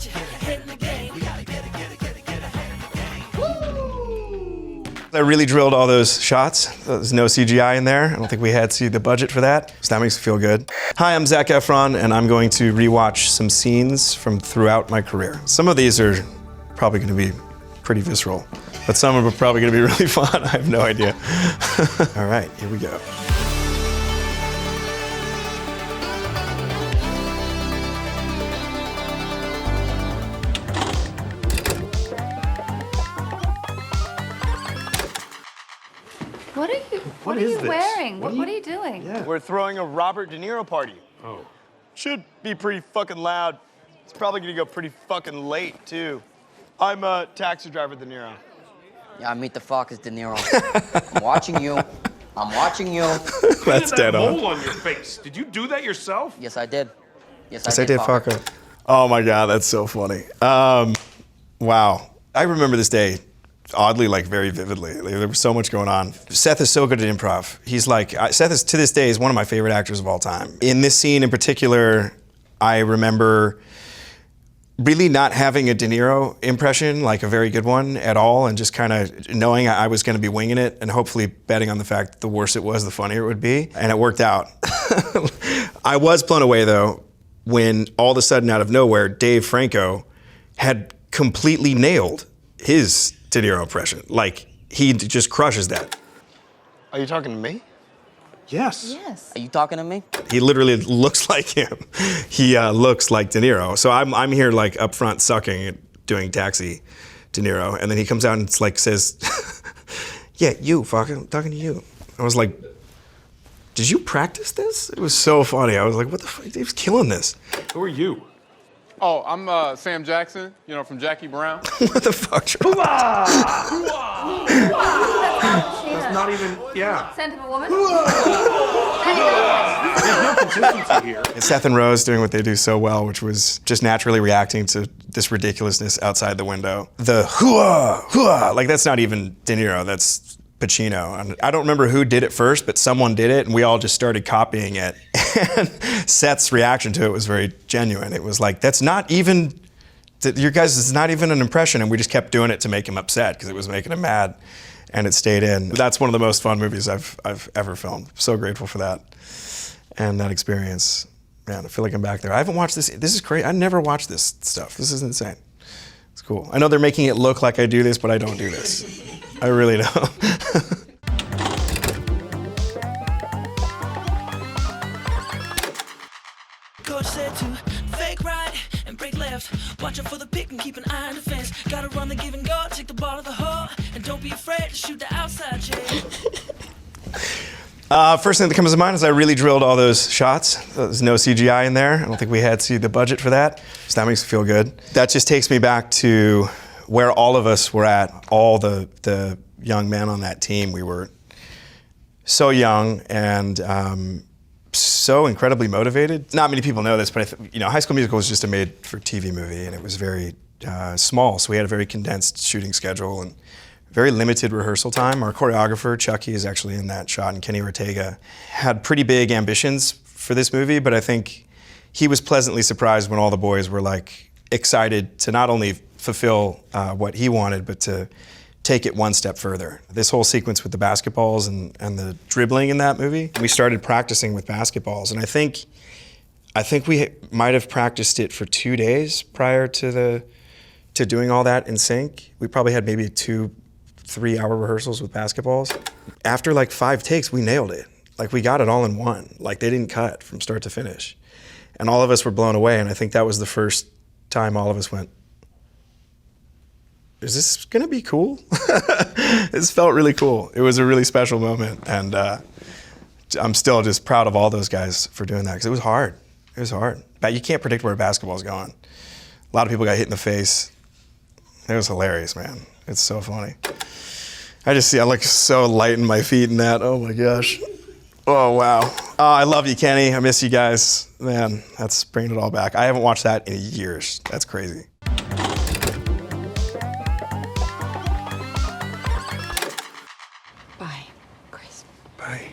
get your head in the game. We gotta get it, get it, get it, get it, head in the game. I really drilled all those shots. There's no CGI in there. I don't think we had the budget for that, so that makes me feel good. Hi, I'm Zac Efron, and I'm going to rewatch some scenes from throughout my career. Some of these are probably gonna be pretty visceral, but some of them are probably gonna be really fun. I have no idea. All right, here we go. What are you wearing? What are you doing? Yeah. We're throwing a Robert De Niro party. Oh. Should be pretty fucking loud. It's probably gonna go pretty fucking late, too. I'm a taxi driver, De Niro. Yeah, meet the fuck is De Niro. I'm watching you. I'm watching you. That's dead on. Mole on your face. Did you do that yourself? Yes, I did. Yes, I did, fucker. Oh my God, that's so funny. Wow. I remember this day oddly, like very vividly. There was so much going on. Seth is so good at improv. He's like, Seth is to this day is one of my favorite actors of all time. In this scene in particular, I remember really not having a De Niro impression, like a very good one at all, and just kind of knowing I was going to be winging it and hopefully betting on the fact that the worse it was, the funnier it would be. And it worked out. I was blown away though, when all of a sudden out of nowhere, Dave Franco had completely nailed his De Niro impression. Like, he just crushes that. Are you talking to me? Yes. Yes. Are you talking to me? He literally looks like him. He looks like De Niro. So I'm here like up front sucking, doing Taxi De Niro, and then he comes out and it's like says, "Yeah, you fucker, I'm talking to you." I was like, "Did you practice this?" It was so funny. I was like, "What the fuck? He was killing this." Who are you? Oh, I'm Sam Jackson, you know, from Jackie Brown. What the fuck? That's not even, yeah. Scent of a woman? There's no consistency here. And Seth and Rose doing what they do so well, which was just naturally reacting to this ridiculousness outside the window. The hooah, hooah, like that's not even De Niro, that's Pacino. And I don't remember who did it first, but someone did it and we all just started copying it. And Seth's reaction to it was very genuine. It was like, that's not even, your guys, it's not even an impression. And we just kept doing it to make him upset because it was making him mad. And it stayed in. That's one of the most fun movies I've ever filmed. So grateful for that and that experience. Man, I feel like I'm back there. I haven't watched this. This is crazy. I never watched this stuff. This is insane. It's cool. I know they're making it look like I do this, but I don't do this. I really don't. Coach said to fake right and break left. Watch out for the pick and keep an eye on the fence. Gotta run the give and go, take the ball to the hole, and don't be afraid to shoot the outside, Jay. First thing that comes to mind is I really drilled all those shots. There's no CGI in there. I don't think we had the budget for that, so that makes me feel good. That just takes me back to where all of us were at, all the young men on that team. We were so young and so incredibly motivated. Not many people know this, but High School Musical was just a made-for-TV movie, and it was very small, so we had a very condensed shooting schedule and very limited rehearsal time. Our choreographer, Chucky, is actually in that shot, and Kenny Ortega had pretty big ambitions for this movie, but I think he was pleasantly surprised when all the boys were like excited to not only fulfill what he wanted, but to take it one step further. This whole sequence with the basketballs and the dribbling in that movie, we started practicing with basketballs, and I think we might have practiced it for 2 days prior to doing all that in sync. We probably had maybe 2-3 hour rehearsals with basketballs. After like 5 takes, we nailed it. Like we got it all in one. Like they didn't cut from start to finish. And all of us were blown away, and I think that was the first time all of us went, is this gonna be cool? This felt really cool. It was a really special moment, and I'm still just proud of all those guys for doing that, because it was hard. It was hard. But you can't predict where a basketball's going. A lot of people got hit in the face. It was hilarious, man. It's so funny. I look so light in my feet in that. Oh my gosh. Oh wow. Oh, I love you, Kenny. I miss you guys. Man, that's bringing it all back. I haven't watched that in years. That's crazy. Bye, Chris. Bye.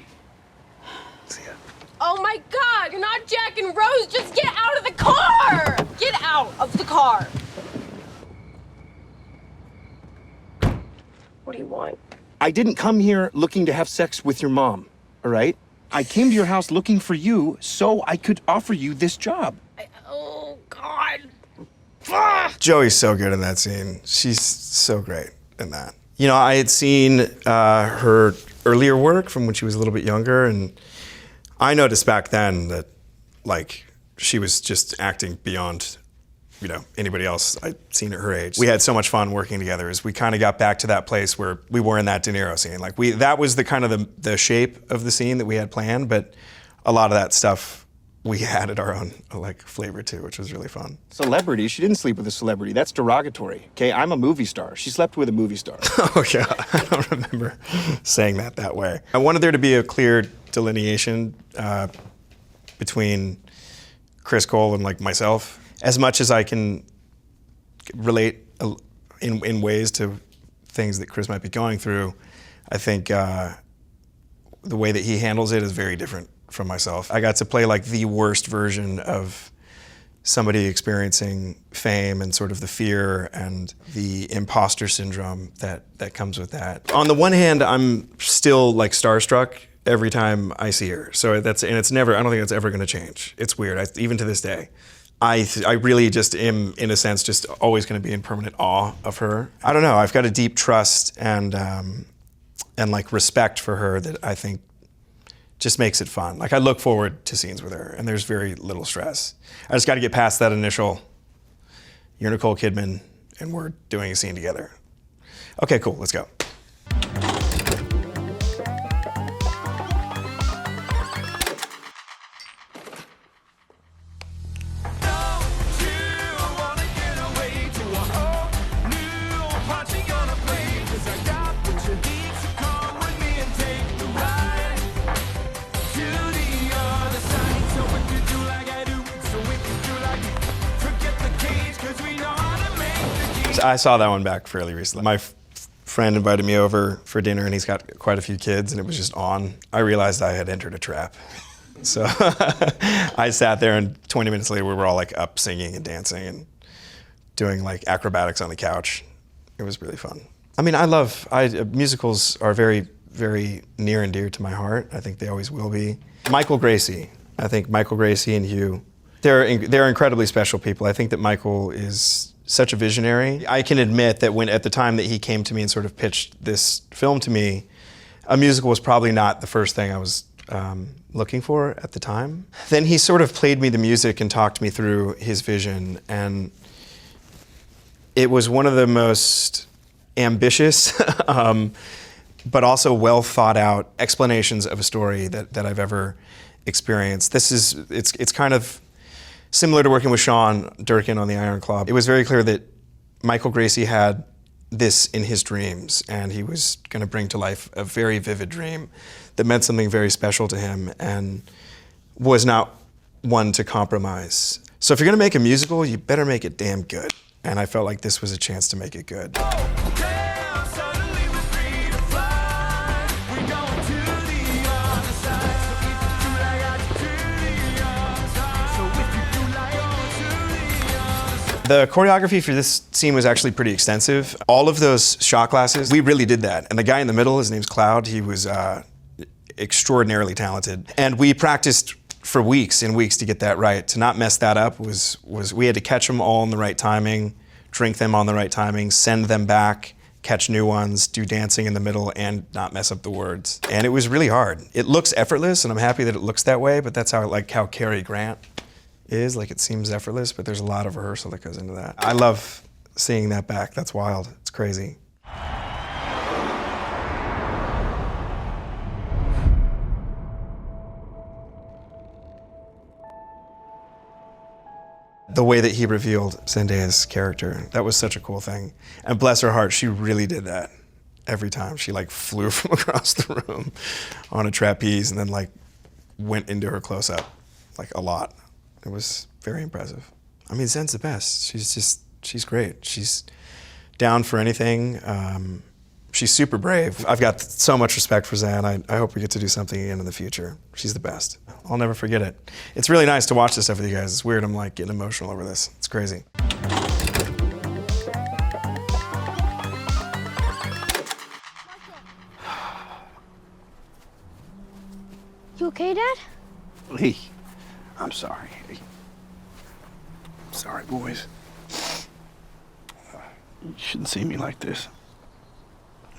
See ya. Oh my God, you're not Jack and Rose. Just get out of the car. Get out. of the car. What do you want? I didn't come here looking to have sex with your mom, all right? I came to your house looking for you so I could offer you this job. Oh, God. Joey's so good in that scene. She's so great in that. You know, I had seen her earlier work from when she was a little bit younger, and I noticed back then that, like, she was just acting beyond, you know, anybody else I'd seen at her age. We had so much fun working together as we kind of got back to that place where we were in that De Niro scene. Like, that was the kind of the shape of the scene that we had planned, but a lot of that stuff we added our own, like, flavor to, which was really fun. Celebrity? She didn't sleep with a celebrity. That's derogatory, okay? I'm a movie star. She slept with a movie star. Oh, yeah. I don't remember saying that way. I wanted there to be a clear delineation between Chris Cole and, like, myself. As much as I can relate in ways to things that Chris might be going through, I think the way that he handles it is very different from myself. I got to play, like, the worst version of somebody experiencing fame and sort of the fear and the imposter syndrome that comes with that. On the one hand, I'm still, like, starstruck every time I see her. So and it's never, I don't think that's ever gonna change. It's weird, even to this day. I really just am, in a sense, just always gonna be in permanent awe of her. I don't know, I've got a deep trust and like respect for her that I think just makes it fun. Like, I look forward to scenes with her, and there's very little stress. I just got to get past that initial, you're Nicole Kidman, and we're doing a scene together. Okay, cool, let's go. I saw that one back fairly recently. My friend invited me over for dinner, and he's got quite a few kids, and it was just on. I realized I had entered a trap. So I sat there, and 20 minutes later, we were all, like, up singing and dancing and doing, like, acrobatics on the couch. It was really fun. I mean, musicals are very, very near and dear to my heart. I think they always will be. Michael Gracie. I think Michael Gracie and Hugh, they're incredibly special people. I think that Michael is such a visionary. I can admit that at the time that he came to me and sort of pitched this film to me, a musical was probably not the first thing I was looking for at the time. Then he sort of played me the music and talked me through his vision, and it was one of the most ambitious but also well thought out explanations of a story that I've ever experienced. It's kind of similar to working with Sean Durkin on the Iron Claw. It was very clear that Michael Gracie had this in his dreams, and he was going to bring to life a very vivid dream that meant something very special to him and was not one to compromise. So if you're going to make a musical, you better make it damn good. And I felt like this was a chance to make it good. The choreography for this scene was actually pretty extensive. All of those shot classes, we really did that. And the guy in the middle, his name's Cloud, he was extraordinarily talented. And we practiced for weeks and weeks to get that right. To not mess that up was we had to catch them all in the right timing, drink them on the right timing, send them back, catch new ones, do dancing in the middle, and not mess up the words. And it was really hard. It looks effortless, and I'm happy that it looks that way, but that's how Cary Grant is, like, it seems effortless, but there's a lot of rehearsal that goes into that. I love seeing that back. That's wild. It's crazy. The way that he revealed Zendaya's character, that was such a cool thing. And bless her heart, she really did that every time. She, like, flew from across the room on a trapeze and then, like, went into her close-up, like, a lot. It was very impressive. I mean, Zen's the best. She's great. She's down for anything. She's super brave. I've got so much respect for Zan. I hope we get to do something again in the future. She's the best. I'll never forget it. It's really nice to watch this stuff with you guys. It's weird, I'm like getting emotional over this. It's crazy. You okay, Dad? Lee, I'm sorry. Sorry, boys. You shouldn't see me like this.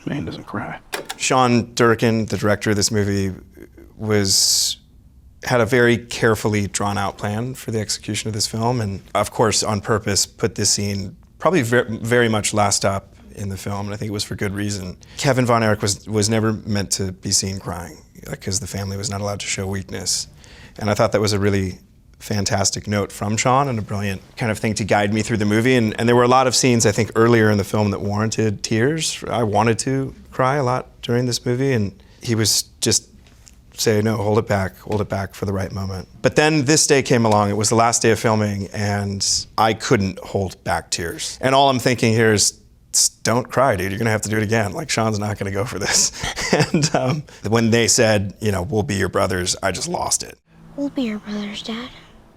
Man doesn't cry. Sean Durkin, the director of this movie, had a very carefully drawn out plan for the execution of this film, and of course, on purpose, put this scene probably very much last up in the film, and I think it was for good reason. Kevin Von Erich was never meant to be seen crying, because the family was not allowed to show weakness. And I thought that was a really fantastic note from Sean and a brilliant kind of thing to guide me through the movie. And there were a lot of scenes, I think, earlier in the film that warranted tears. I wanted to cry a lot during this movie, and he was just say, no, hold it back for the right moment. But then this day came along, it was the last day of filming, and I couldn't hold back tears. And all I'm thinking here is, don't cry, dude, you're gonna have to do it again. Like, Sean's not gonna go for this. And when they said, you know, we'll be your brothers, I just lost it. We'll be your brothers, Dad.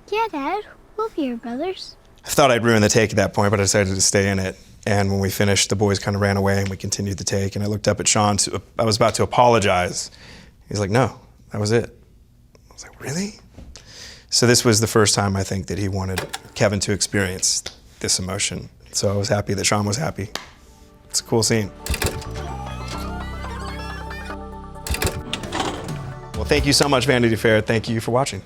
Yeah, Dad, we'll be your brothers. I thought I'd ruin the take at that point, but I decided to stay in it. And when we finished, the boys kind of ran away and we continued the take. And I looked up at Sean, I was about to apologize. He's like, no, that was it. I was like, really? So this was the first time, I think, that he wanted Kevin to experience this emotion. So I was happy that Sean was happy. It's a cool scene. Well, thank you so much, Vanity Fair. Thank you for watching.